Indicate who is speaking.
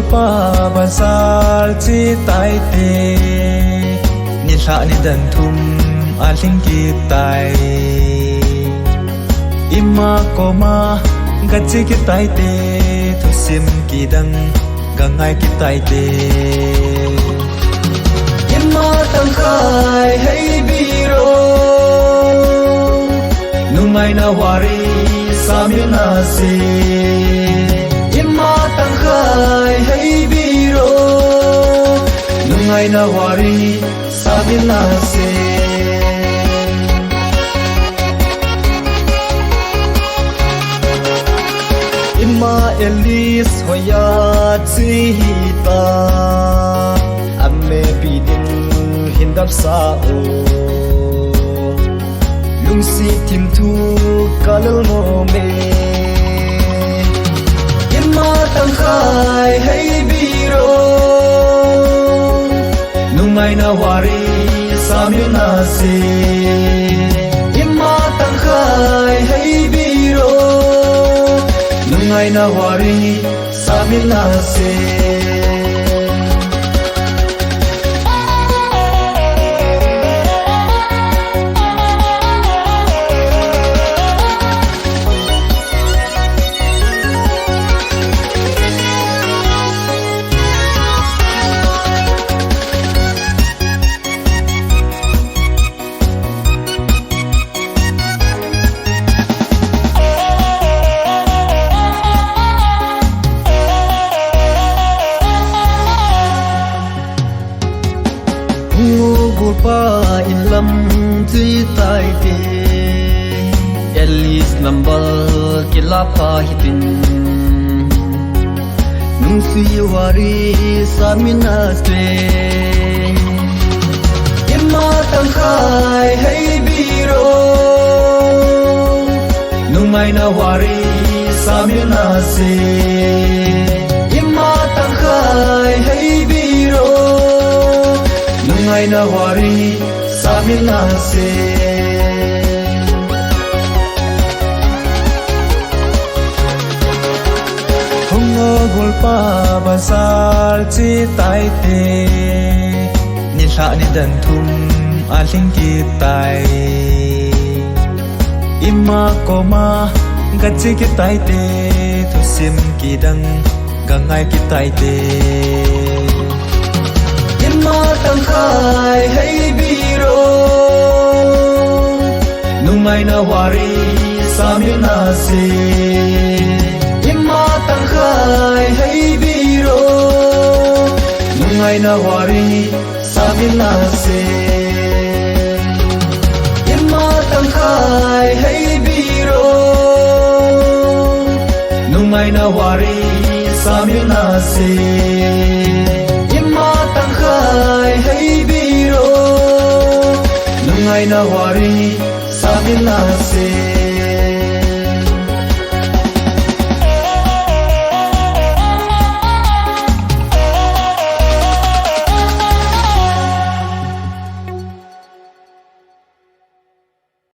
Speaker 1: pa bazar chi tai te ni hla ni dan thum a hling ki tai ima koma gachi ki tai te thusim ki dang gangai ki tai te ima tang khai hey biro nungai na wari samina se ima tang khai hey biro nungai na wari samina se ima elis hoya chi ta amme bidin hindap sa o lungsi tim thu kalal mo me ima tang khai hey biro nungai na wari samina se ima tang khai hey biro nungai na wari samina se pa ilam chi tai te elis number kila pa hitin nung si wari samina se ima tang khai hey biro nungai na wari samina se ima tang khai hey biro nungai na wari samina se hongo golpa bazar chi tai te ni hla ni dan thum a hling ki tai ima koma gachi ki tai te thusim ki dang gangai ki tai te ima tang khai hey biro nungai na wari samina se ima tang khai hey biro nungai na wari samina se ima tang khai hey biro nungai na wari samina se khai hey biro nungai na wari samina se